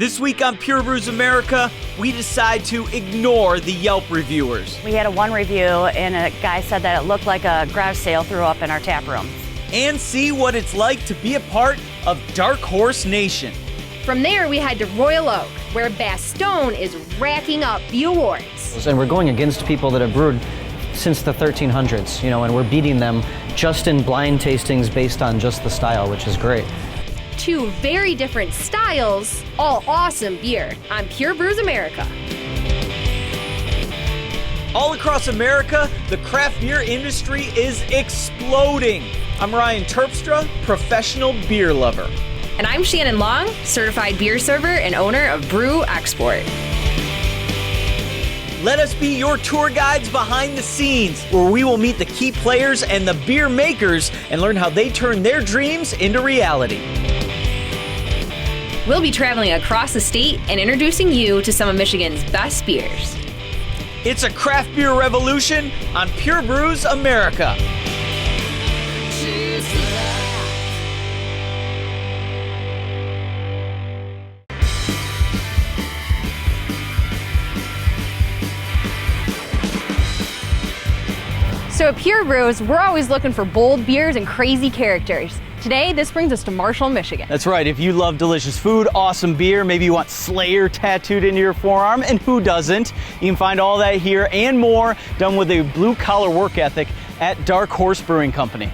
This week on Pure Brews America, we decide to ignore the Yelp reviewers. We had one review and a guy said that it looked like a garage sale threw up in our tap room. And see what it's like to be a part of Dark Horse Nation. From there, we head to Royal Oak, where Bastone is racking up the awards. And we're going against people that have brewed since the 1300s, and we're beating them just in blind tastings based on just the style, which is great. Two very different styles, all awesome beer on Pure Brews America. All across America, the craft beer industry is exploding. I'm Ryan Terpstra, professional beer lover. And I'm Shannon Long, certified beer server and owner of Brew Export. Let us be your tour guides behind the scenes, where we will meet the key players and the beer makers and learn how they turn their dreams into reality. We'll be traveling across the state and introducing you to some of Michigan's best beers. It's a craft beer revolution on Pure Brews America. So at Pure Brews, we're always looking for bold beers and crazy characters. Today, this brings us to Marshall, Michigan. That's right. If you love delicious food, awesome beer, maybe you want Slayer tattooed into your forearm, and who doesn't? You can find all that here and more, done with a blue-collar work ethic at Dark Horse Brewing Company.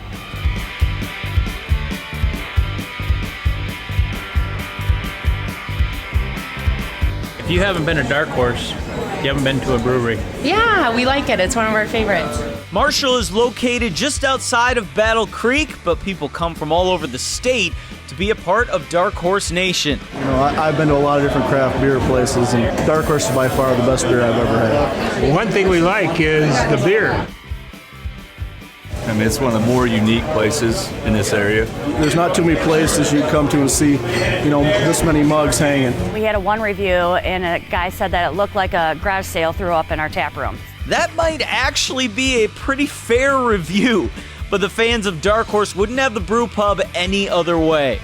If you haven't been to Dark Horse, you haven't been to a brewery. Yeah, we like it. It's one of our favorites. Marshall is located just outside of Battle Creek, but people come from all over the state to be a part of Dark Horse Nation. I've been to a lot of different craft beer places, and Dark Horse is by far the best beer I've ever had. One thing we like is the beer. I mean, it's one of the more unique places in this area. There's not too many places you come to and see, this many mugs hanging. We had one review and a guy said that it looked like a garage sale threw up in our tap room. That might actually be a pretty fair review, but the fans of Dark Horse wouldn't have the brew pub any other way.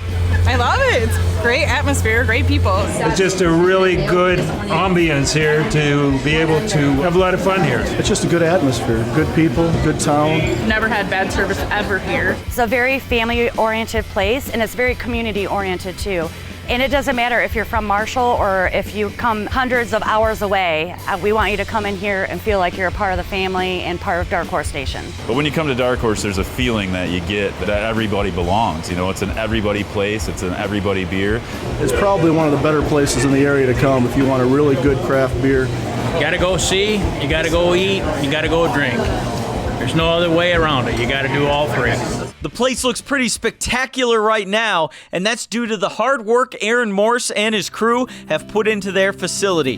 I love it. It's great atmosphere, great people. It's just a really good ambience here to be able to have a lot of fun here. It's just a good atmosphere, good people, good town. Never had bad service ever here. It's a very family-oriented place, and it's very community-oriented too. And it doesn't matter if you're from Marshall or if you come hundreds of hours away. We want you to come in here and feel like you're a part of the family and part of Dark Horse Nation. But when you come to Dark Horse, there's a feeling that you get that everybody belongs. It's an everybody place, it's an everybody beer. It's probably one of the better places in the area to come if you want a really good craft beer. You gotta go see, you gotta go eat, you gotta go drink. There's no other way around it. You gotta do all three. The place looks pretty spectacular right now, and that's due to the hard work Aaron Morse and his crew have put into their facility.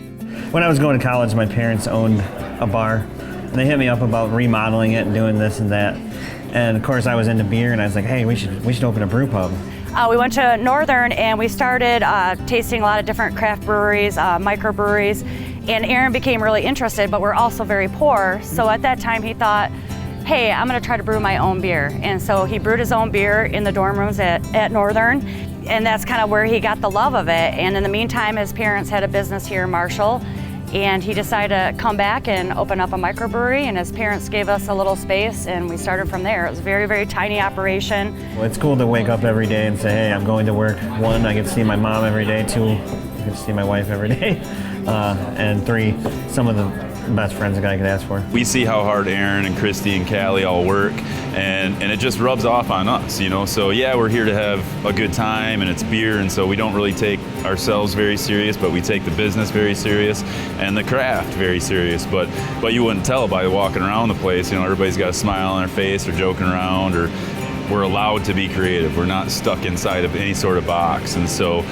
When I was going to college, my parents owned a bar, and they hit me up about remodeling it and doing this and that. And of course, I was into beer, and I was like, hey, we should open a brew pub. We went to Northern and we started tasting a lot of different craft breweries, microbreweries, and Aaron became really interested, but we're also very poor. So at that time he thought, hey, I'm gonna try to brew my own beer. And so he brewed his own beer in the dorm rooms at Northern, and that's kind of where he got the love of it. And in the meantime, his parents had a business here in Marshall, and he decided to come back and open up a microbrewery, and his parents gave us a little space, and we started from there. It was a very, very tiny operation. Well, it's cool to wake up every day and say, hey, I'm going to work. 1, I get to see my mom every day. 2, I get to see my wife every day. And 3, some of the best friends a guy could ask for. We see how hard Aaron and Christy and Callie all work, and it just rubs off on us, So yeah, we're here to have a good time, and it's beer, and so we don't really take ourselves very serious, but we take the business very serious and the craft very serious. But you wouldn't tell by walking around the place. Everybody's got a smile on their face or joking around, or we're allowed to be creative. We're not stuck inside of any sort of box. And so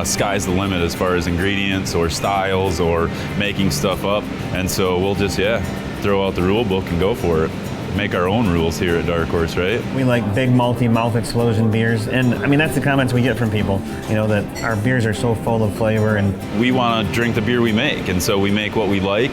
sky's the limit as far as ingredients or styles or making stuff up. And so we'll just, throw out the rule book and go for it. Make our own rules here at Dark Horse, right? We like big multi-mouth explosion beers. And I mean, that's the comments we get from people, that our beers are so full of flavor. And we want to drink the beer we make. And so we make what we like.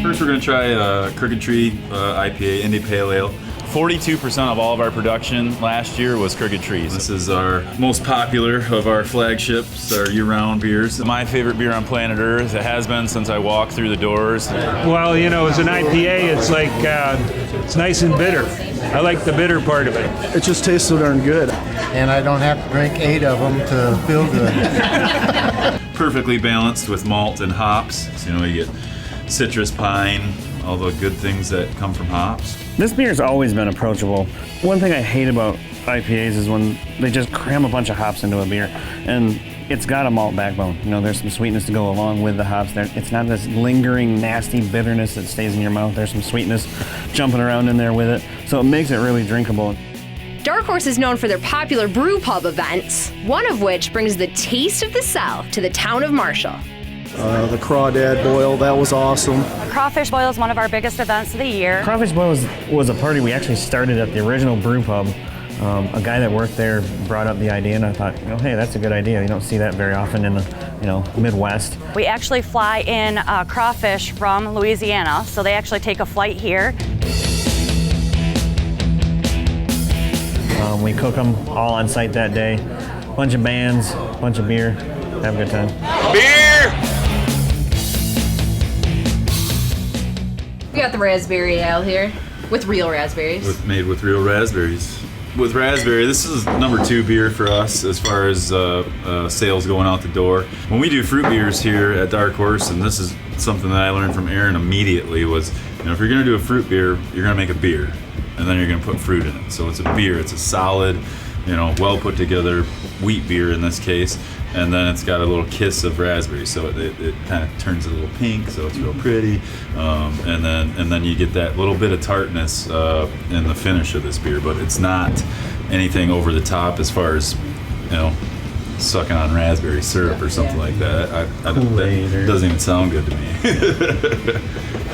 First, we're going to try Crooked Tree IPA, Indy Pale Ale. 42% of all of our production last year was Crooked Trees. This is our most popular of our flagships, our year-round beers. My favorite beer on planet Earth. It has been since I walked through the doors. Well, you know, as an IPA, it's like, it's nice and bitter. I like the bitter part of it. It just tastes so darn good. And I don't have to drink 8 of them to feel good. Perfectly balanced with malt and hops. So, you know, you get citrus, pine, all the good things that come from hops. This beer's always been approachable. One thing I hate about IPAs is when they just cram a bunch of hops into a beer, and it's got a malt backbone. You know, there's some sweetness to go along with the hops there. It's not this lingering, nasty bitterness that stays in your mouth. There's some sweetness jumping around in there with it, so it makes it really drinkable. Dark Horse is known for their popular brew pub events, one of which brings the taste of the South to the town of Marshall. The Crawdad Boil, that was awesome. Crawfish Boil is one of our biggest events of the year. Crawfish Boil was a party we actually started at the original brew pub. A guy that worked there brought up the idea, and I thought, you know, hey, that's a good idea. You don't see that very often in the, you know, Midwest. We actually fly in crawfish from Louisiana, so they actually take a flight here. We cook them all on site that day. Bunch of bands, bunch of beer, have a good time. Beer! We got the raspberry ale here with real raspberries. Made with real raspberries. With raspberry, this is number 2 beer for us as far as sales going out the door. When we do fruit beers here at Dark Horse, and this is something that I learned from Aaron immediately, was, you know, if you're gonna do a fruit beer, you're gonna make a beer, and then you're gonna put fruit in it. So it's a beer, it's a solid, you know, well put together wheat beer in this case, and then it's got a little kiss of raspberry, so it kind of turns it a little pink, so it's real pretty, and then you get that little bit of tartness in the finish of this beer, but it's not anything over the top as far as, you know, sucking on raspberry syrup or something like that. That doesn't even sound good to me.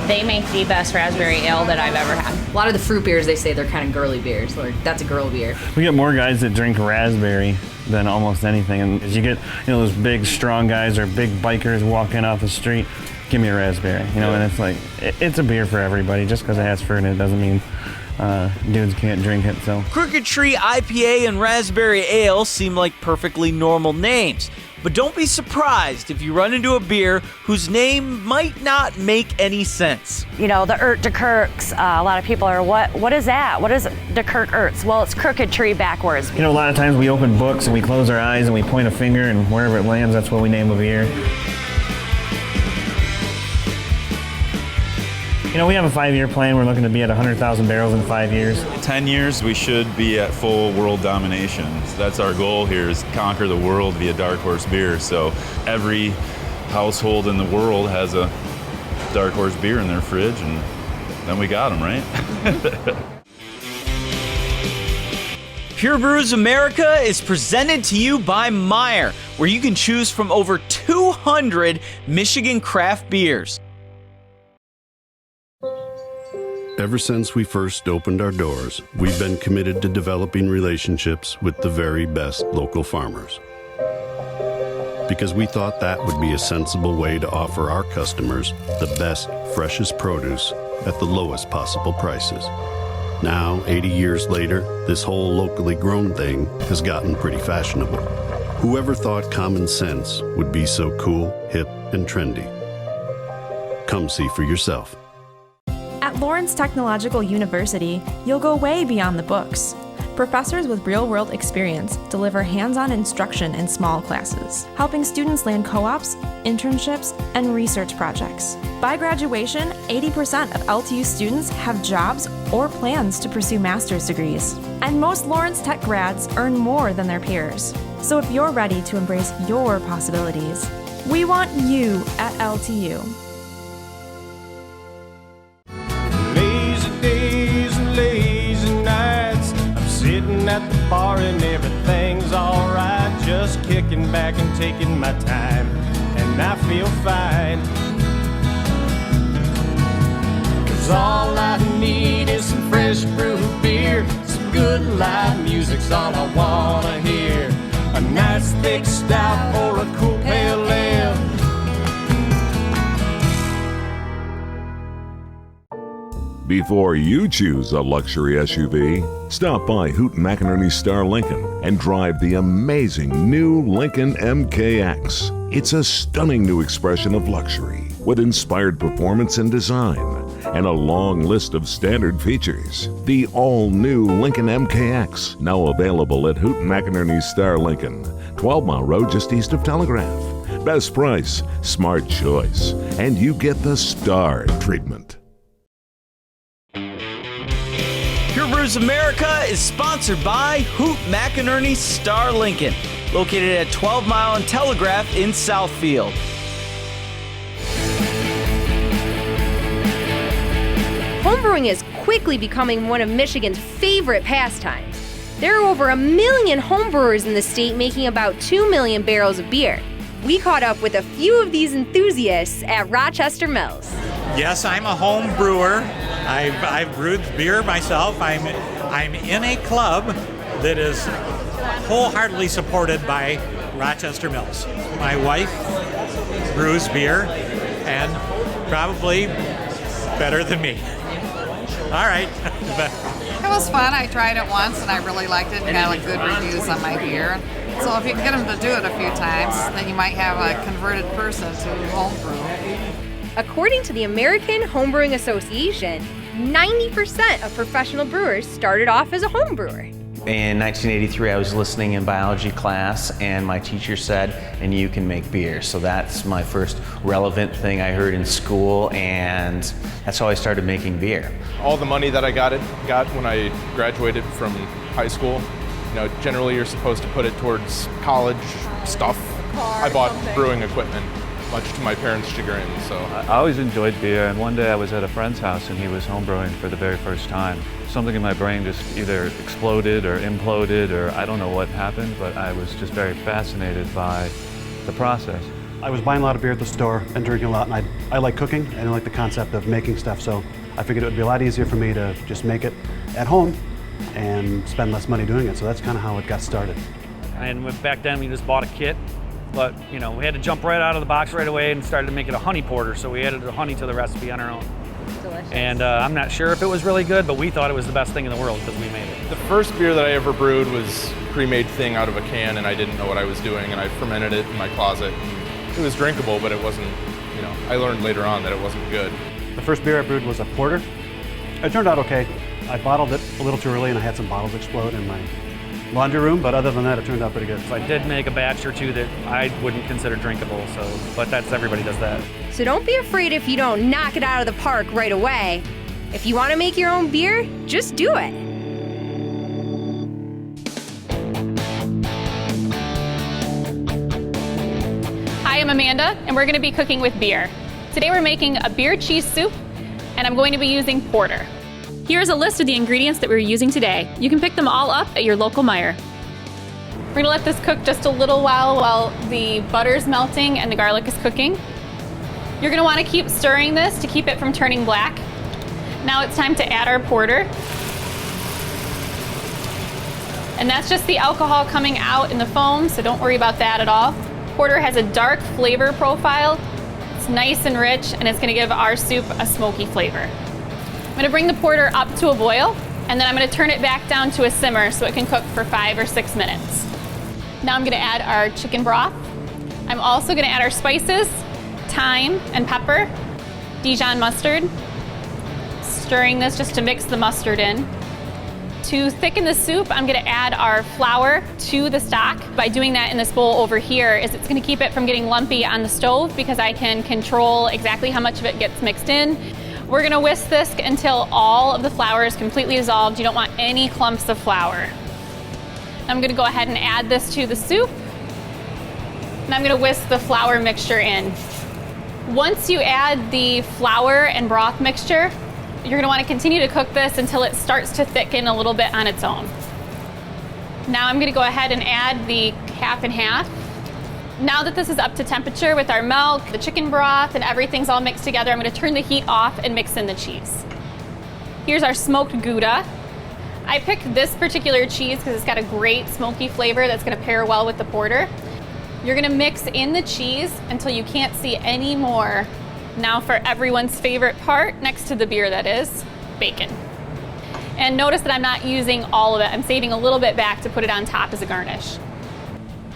They make the best raspberry ale that I've ever had. A lot of the fruit beers, they say they're kind of girly beers. Like, that's a girl beer. We get more guys that drink raspberry than almost anything. And as you get, you know, those big, strong guys or big bikers walking off the street, give me a raspberry. You know, and it's like, it's a beer for everybody. Just because it has fruit in it doesn't mean dudes can't drink it, so. Crooked Tree IPA and Raspberry Ale seem like perfectly normal names. But don't be surprised if you run into a beer whose name might not make any sense. You know, the Ert de Kirks, a lot of people are, what is that? What is de Kirk Erts? Well, it's Crooked Tree backwards. You know, a lot of times we open books and we close our eyes and we point a finger, and wherever it lands, that's what we name a beer. You know, we have a 5-year plan. We're looking to be at 100,000 barrels in 5 years. 10 years, we should be at full world domination. So that's our goal here, is conquer the world via Dark Horse beer. So every household in the world has a Dark Horse beer in their fridge, and then we got them, right? Pure Brews America is presented to you by Meyer, where you can choose from over 200 Michigan craft beers. Ever since we first opened our doors, we've been committed to developing relationships with the very best local farmers. Because we thought that would be a sensible way to offer our customers the best, freshest produce at the lowest possible prices. Now, 80 years later, this whole locally grown thing has gotten pretty fashionable. Whoever thought common sense would be so cool, hip, and trendy? Come see for yourself. At Lawrence Technological University, you'll go way beyond the books. Professors with real-world experience deliver hands-on instruction in small classes, helping students land co-ops, internships, and research projects. By graduation, 80% of LTU students have jobs or plans to pursue master's degrees. And most Lawrence Tech grads earn more than their peers. So if you're ready to embrace your possibilities, we want you at LTU. At the bar and everything's alright, just kicking back and taking my time, and I feel fine. 'Cause all I need is some fresh brewed beer, some good live music's all I wanna hear. A nice thick stout or a cool pale ale. Before you choose a luxury SUV, stop by Hoot McInerney Star Lincoln and drive the amazing new Lincoln MKX. It's a stunning new expression of luxury with inspired performance and design and a long list of standard features. The all-new Lincoln MKX, now available at Hoot McInerney Star Lincoln, 12 Mile Road just east of Telegraph. Best price, smart choice, and you get the star treatment. Pure Brews America is sponsored by Hoot McInerney Star Lincoln, located at 12 Mile and Telegraph in Southfield. Homebrewing is quickly becoming one of Michigan's favorite pastimes. There are over 1 million homebrewers in the state making about 2 million barrels of beer. We caught up with a few of these enthusiasts at Rochester Mills. Yes, I'm a home brewer. I've brewed beer myself. I'm in a club that is wholeheartedly supported by Rochester Mills. My wife brews beer, and probably better than me. All right. It was fun. I tried it once, and I really liked it and got good reviews on my beer. So if you can get them to do it a few times, then you might have a converted person to homebrew. According to the American Homebrewing Association, 90% of professional brewers started off as a home brewer. In 1983, I was listening in biology class, and my teacher said, "And you can make beer." So that's my first relevant thing I heard in school, and that's how I started making beer. All the money that I got when I graduated from high school, generally you're supposed to put it towards college stuff. I bought brewing equipment, much to my parents' chagrin. So I always enjoyed beer, and one day I was at a friend's house and he was homebrewing for the very first time. Something in my brain just either exploded or imploded, or I don't know what happened, but I was just very fascinated by the process. I was buying a lot of beer at the store and drinking a lot, and I like cooking and I like the concept of making stuff, so I figured it would be a lot easier for me to just make it at home and spend less money doing it, so that's kind of how it got started. And back then we just bought a kit, but we had to jump right out of the box right away and started to make it a honey porter, so we added the honey to the recipe on our own. Delicious. And I'm not sure if it was really good, but we thought it was the best thing in the world because we made it. the first beer that I ever brewed was pre-made thing out of a can, and I didn't know what I was doing, and I fermented it in my closet. It was drinkable, but it wasn't, I learned later on that it wasn't good. The first beer I brewed was a porter. It turned out okay. I bottled it a little too early and I had some bottles explode in my laundry room, but other than that, it turned out pretty good. So I did make a batch or two that I wouldn't consider drinkable, but everybody does that. So don't be afraid if you don't knock it out of the park right away. If you want to make your own beer, just do it. Hi, I'm Amanda, and we're going to be cooking with beer. Today we're making a beer cheese soup, and I'm going to be using porter. Here's a list of the ingredients that we're using today. You can pick them all up at your local Meijer. We're going to let this cook just a little while the butter's melting and the garlic is cooking. You're going to want to keep stirring this to keep it from turning black. Now it's time to add our porter. And that's just the alcohol coming out in the foam, so don't worry about that at all. Porter has a dark flavor profile. It's nice and rich, and it's going to give our soup a smoky flavor. I'm going to bring the porter up to a boil, and then I'm going to turn it back down to a simmer so it can cook for 5 or 6 minutes. Now I'm going to add our chicken broth. I'm also going to add our spices, thyme and pepper, Dijon mustard, stirring this just to mix the mustard in. To thicken the soup, I'm going to add our flour to the stock. By doing that in this bowl over here, it's going to keep it from getting lumpy on the stove because I can control exactly how much of it gets mixed in. We're going to whisk this until all of the flour is completely dissolved. You don't want any clumps of flour. I'm going to go ahead and add this to the soup. And I'm going to whisk the flour mixture in. Once you add the flour and broth mixture, you're going to want to continue to cook this until it starts to thicken a little bit on its own. Now I'm going to go ahead and add the half and half. Now that this is up to temperature with our milk, the chicken broth, and everything's all mixed together, I'm going to turn the heat off and mix in the cheese. Here's our smoked Gouda. I picked this particular cheese because it's got a great smoky flavor that's going to pair well with the porter. You're going to mix in the cheese until you can't see any more. Now for everyone's favorite part, next to the beer that is, bacon. And notice that I'm not using all of it. I'm saving a little bit back to put it on top as a garnish.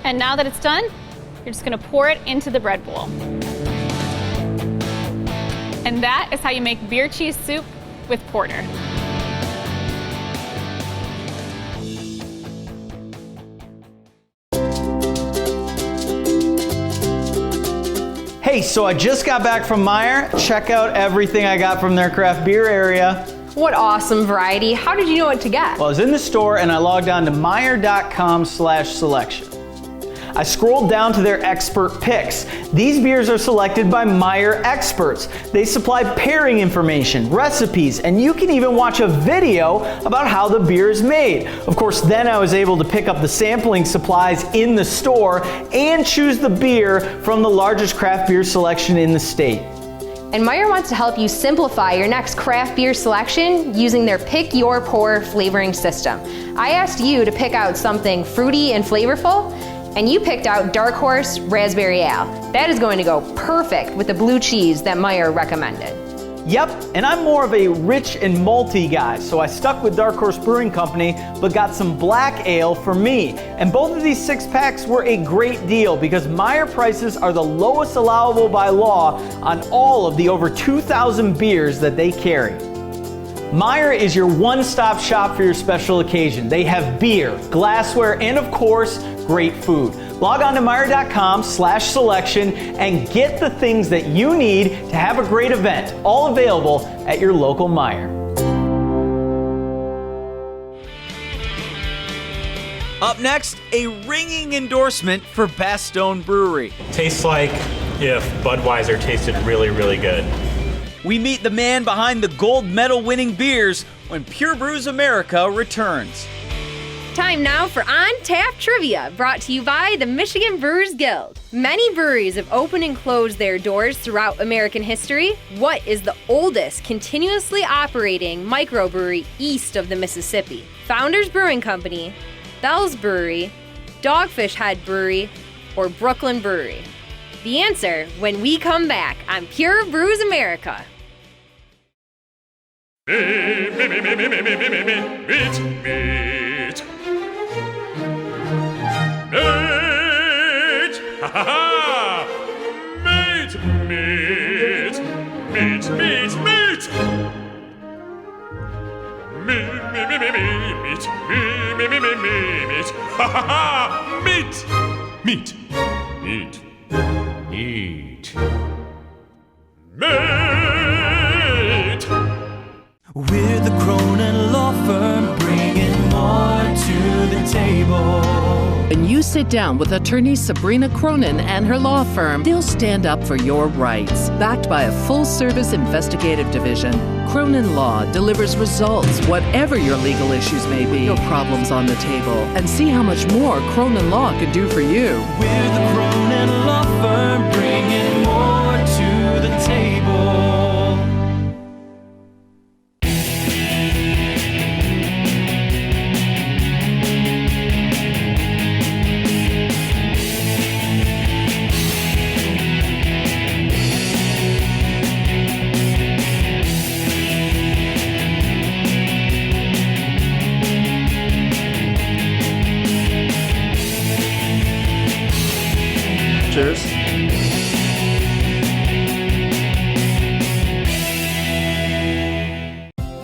And now that it's done, you're just gonna pour it into the bread bowl. And that is how you make beer cheese soup with porter. Hey, so I just got back from Meijer. Check out everything I got from their craft beer area. What awesome variety. How did you know what to get? Well, I was in the store and I logged on to Meijer.com/selection. I scrolled down to their expert picks. These beers are selected by Meijer experts. They supply pairing information, recipes, and you can even watch a video about how the beer is made. Of course, then I was able to pick up the sampling supplies in the store and choose the beer from the largest craft beer selection in the state. And Meijer wants to help you simplify your next craft beer selection using their Pick Your Pour flavoring system. I asked you to pick out something fruity and flavorful, and you picked out Dark Horse Raspberry Ale. That is going to go perfect with the blue cheese that Meijer recommended. Yep, and I'm more of a rich and malty guy, so I stuck with Dark Horse Brewing Company, but got some black ale for me. And both of these 6-packs were a great deal because Meijer prices are the lowest allowable by law on all of the over 2,000 beers that they carry. Meijer is your one-stop shop for your special occasion. They have beer, glassware, and of course, great food. Log on to Meijer.com/selection and get the things that you need to have a great event, all available at your local Meijer. Up next, a ringing endorsement for Bastogne Brewery. Tastes like if Budweiser tasted really, really good. We meet the man behind the gold medal winning beers when Pure Brews America returns. Time now for On Tap Trivia, brought to you by the Michigan Brewers Guild. Many breweries have opened and closed their doors throughout American history. What is the oldest continuously operating microbrewery east of the Mississippi? Founders Brewing Company, Bell's Brewery, Dogfish Head Brewery, or Brooklyn Brewery? The answer when we come back on Pure Brews America. Meat. Ha ha ha! Meat. Ha ha ha! Meat. Meat. We're the Cronin Law Firm, bringing more to the table. When you sit down with attorney Sabrina Cronin and her law firm, they'll stand up for your rights. Backed by a full-service investigative division, Cronin Law delivers results, whatever your legal issues may be. Your problems on the table, and see how much more Cronin Law can do for you. We're the Cronin Law Firm, bringing more to the table. Cheers.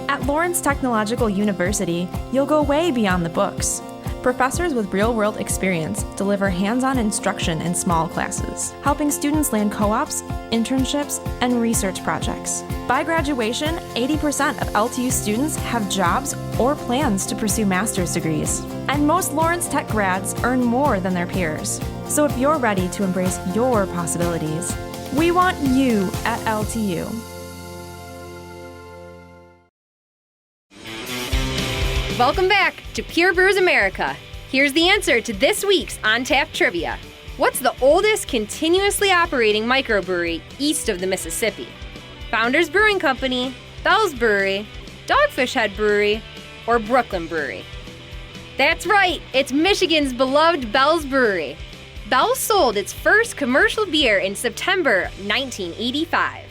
At Lawrence Technological University, you'll go way beyond the books. Professors with real-world experience deliver hands-on instruction in small classes, helping students land co-ops, internships, and research projects. By graduation, 80% of LTU students have jobs or plans to pursue master's degrees. And most Lawrence Tech grads earn more than their peers. So if you're ready to embrace your possibilities, we want you at LTU. Welcome back to Pure Brews America. Here's the answer to this week's On Tap Trivia. What's the oldest continuously operating microbrewery east of the Mississippi? Founders Brewing Company, Bell's Brewery, Dogfish Head Brewery, or Brooklyn Brewery? That's right, it's Michigan's beloved Bell's Brewery. Bell's sold its first commercial beer in September 1985.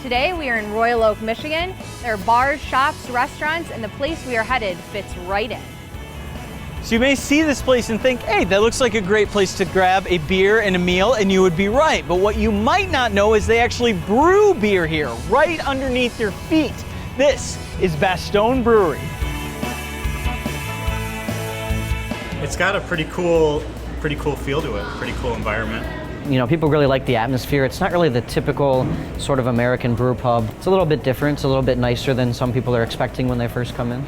Today we are in Royal Oak, Michigan. There are bars, shops, restaurants, and the place we are headed fits right in. So you may see this place and think, hey, that looks like a great place to grab a beer and a meal, and you would be right. But what you might not know is they actually brew beer here, right underneath your feet. This is Bastogne Brewery. It's got a pretty cool feel to it, pretty cool environment. You know, people really like the atmosphere. It's not really the typical sort of American brew pub. It's a little bit different. It's a little bit nicer than some people are expecting when they first come in.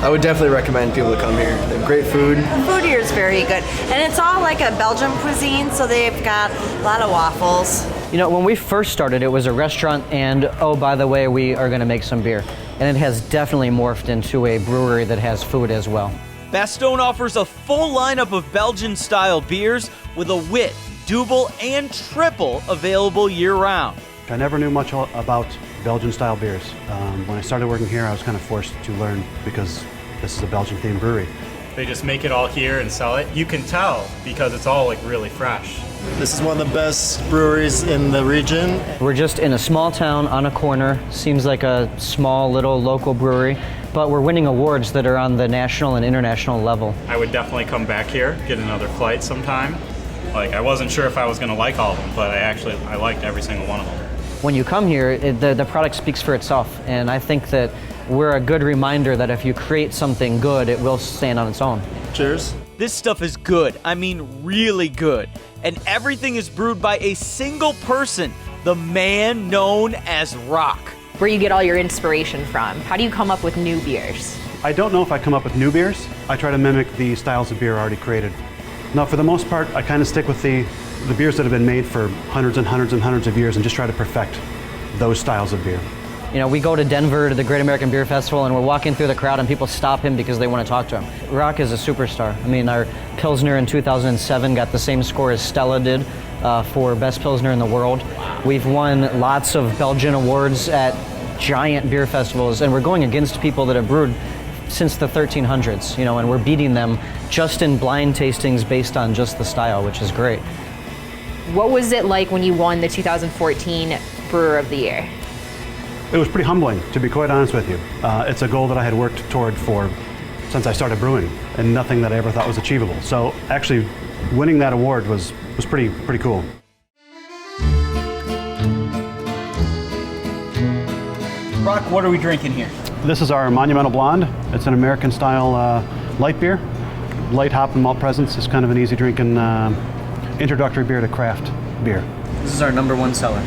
I would definitely recommend people to come here. They have great food. The food here is very good. And it's all like a Belgian cuisine, so they've got a lot of waffles. You know, when we first started, it was a restaurant and, oh, by the way, we are gonna make some beer. And it has definitely morphed into a brewery that has food as well. Bastone offers a full lineup of Belgian-style beers with a wit, double, and triple available year-round. I never knew much about Belgian-style beers. When I started working here, I was kind of forced to learn because this is a Belgian-themed brewery. They just make it all here and sell it. You can tell because it's all like really fresh. This is one of the best breweries in the region. We're just in a small town on a corner. Seems like a small little local brewery, but we're winning awards that are on the national and international level. I would definitely come back here, get another flight sometime. Like, I wasn't sure if I was gonna like all of them, but I liked every single one of them. When you come here, the product speaks for itself, and I think that we're a good reminder that if you create something good, it will stand on its own. Cheers. This stuff is good. I mean, really good. And everything is brewed by a single person, the man known as Rock. Where you get all your inspiration from? How do you come up with new beers? I don't know if I come up with new beers. I try to mimic the styles of beer already created. No, for the most part, I kind of stick with the beers that have been made for hundreds and hundreds and hundreds of years and just try to perfect those styles of beer. You know, we go to Denver to the Great American Beer Festival and we're walking through the crowd and people stop him because they want to talk to him. Rock is a superstar. I mean, our Pilsner in 2007 got the same score as Stella did for Best Pilsner in the world. We've won lots of Belgian awards at giant beer festivals, and we're going against people that have brewed since the 1300s, you know, and we're beating them just in blind tastings based on just the style, which is great. What was it like when you won the 2014 Brewer of the Year? It was pretty humbling, to be quite honest with you. It's a goal that I had worked toward since I started brewing, and nothing that I ever thought was achievable. So actually, winning that award was pretty cool. Rock, what are we drinking here? This is our Monumental Blonde. It's an American-style light beer. Light hop and malt presence is kind of an easy drinking introductory beer to craft beer. This is our #1 seller.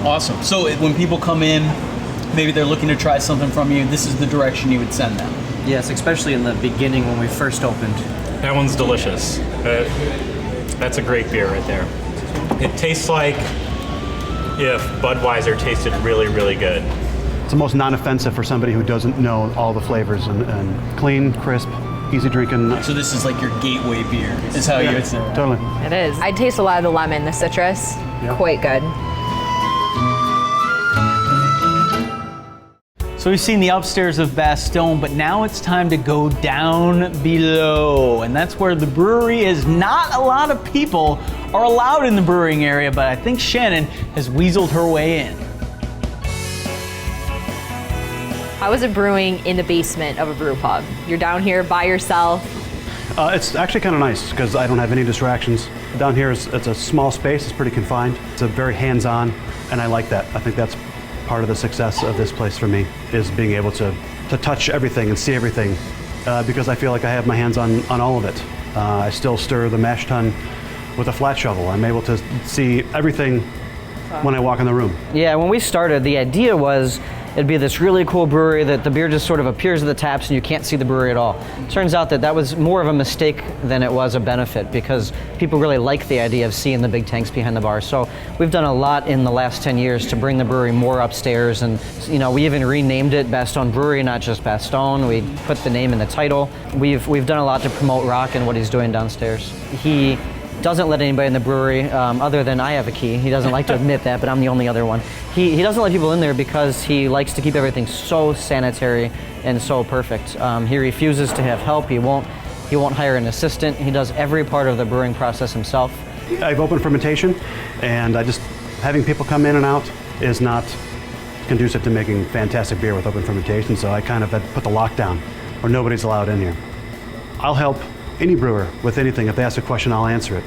Awesome. So when people come in, maybe they're looking to try something from you, this is the direction you would send them. Yes, especially in the beginning when we first opened. That one's delicious. That's a great beer right there. It tastes like if Budweiser tasted really, really good. It's the most non-offensive for somebody who doesn't know all the flavors, and clean, crisp, easy drinking. So this is like your gateway beer, is how you would say it. Totally. It is. I taste a lot of the lemon, the citrus. Yeah. Quite good. So we've seen the upstairs of Bastone, but now it's time to go down below. And that's where the brewery is. Not a lot of people are allowed in the brewing area, but I think Shannon has weaseled her way in. How is it brewing in the basement of a brew pub? You're down here by yourself. It's actually kind of nice because I don't have any distractions. Down here, it's a small space, it's pretty confined. It's a very hands-on, and I like that. I think that's part of the success of this place for me, is being able to touch everything and see everything because I feel like I have my hands on all of it. I still stir the mash tun with a flat shovel. I'm able to see everything when I walk in the room. Yeah, when we started, the idea was it'd be this really cool brewery that the beer just sort of appears at the taps and you can't see the brewery at all. Turns out that was more of a mistake than it was a benefit because people really like the idea of seeing the big tanks behind the bar. So we've done a lot in the last 10 years to bring the brewery more upstairs, and you know, we even renamed it Bastogne Brewery, not just Bastone. We put the name in the title. We've done a lot to promote Rock and what he's doing downstairs. He doesn't let anybody in the brewery other than I have a key. He doesn't like to admit that, but I'm the only other one. He doesn't let people in there because he likes to keep everything so sanitary and so perfect. He refuses to have help. He won't hire an assistant. He does every part of the brewing process himself. I've opened fermentation, and having people come in and out is not conducive to making fantastic beer with open fermentation, so I kind of had put the lockdown where nobody's allowed in here. I'll help any brewer with anything. If they ask a question, I'll answer it.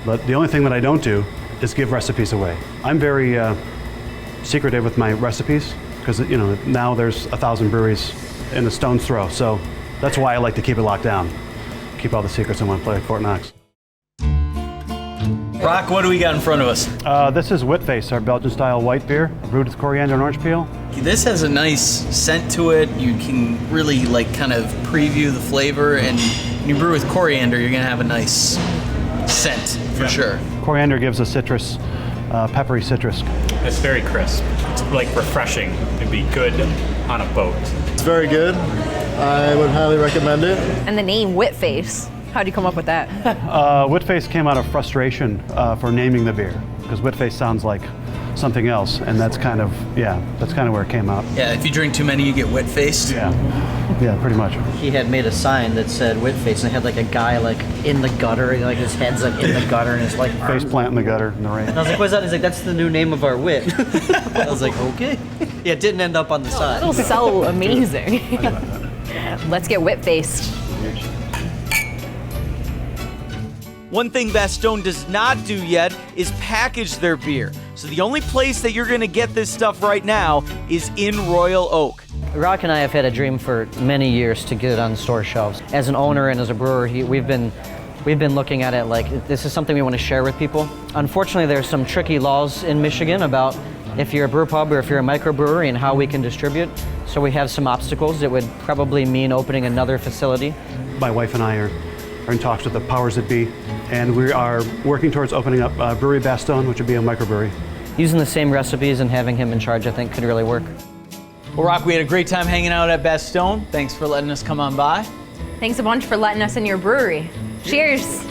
But the only thing that I don't do is give recipes away. I'm very secretive with my recipes because now there's 1,000 breweries in a stone's throw, so that's why I like to keep it locked down. Keep all the secrets in one place, Fort Knox. Rock, what do we got in front of us? This is Whitface, our Belgian-style white beer, brewed with coriander and orange peel. This has a nice scent to it. You can really kind of preview the flavor, and when you brew with coriander, you're gonna have a nice scent for sure. Coriander gives a citrus, peppery citrus. It's very crisp. It's refreshing. It'd be good on a boat. It's very good. I would highly recommend it. And the name Whitface, how'd you come up with that? Whitface came out of frustration for naming the beer, because Whitface sounds like something else, and that's kind of where it came out. Yeah, if you drink too many, you get wet-faced. Yeah, pretty much. He had made a sign that said Whitface, and it had a guy in the gutter, his head's in the gutter, and his face plant in the gutter in the rain. And I was like, what's that? He's like, that's the new name of our wit. I was like, okay. Yeah, it didn't end up on the side. That'll sell amazing. Let's get whip-faced. One thing Bastone does not do yet is package their beer. So the only place that you're going to get this stuff right now is in Royal Oak. Rock and I have had a dream for many years to get it on store shelves. As an owner and as a brewer, we've been looking at it like this is something we want to share with people. Unfortunately, there's some tricky laws in Michigan about if you're a brew pub or if you're a microbrewery and how we can distribute. So we have some obstacles. It would probably mean opening another facility. My wife and I are in talks with the powers that be, and we are working towards opening up Brewery Bastone, which would be a microbrewery. Using the same recipes and having him in charge, I think, could really work. Well, Rock, we had a great time hanging out at Bastone. Thanks for letting us come on by. Thanks a bunch for letting us in your brewery. Cheers.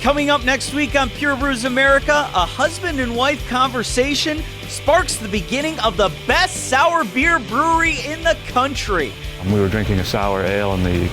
Coming up next week on Pure Brews America, a husband and wife conversation sparks the beginning of the best sour beer brewery in the country. We were drinking a sour ale in the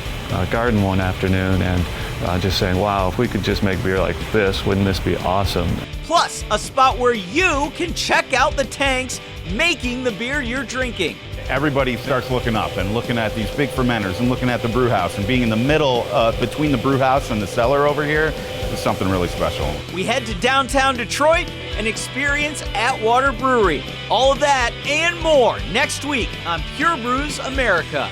garden one afternoon and just saying, wow, if we could just make beer like this, wouldn't this be awesome? Plus, a spot where you can check out the tanks making the beer you're drinking. Everybody starts looking up and looking at these big fermenters and looking at the brew house, and being in the middle between the brew house and the cellar over here is something really special. We head to downtown Detroit and experience Atwater Brewery. All of that and more next week on Pure Brews America.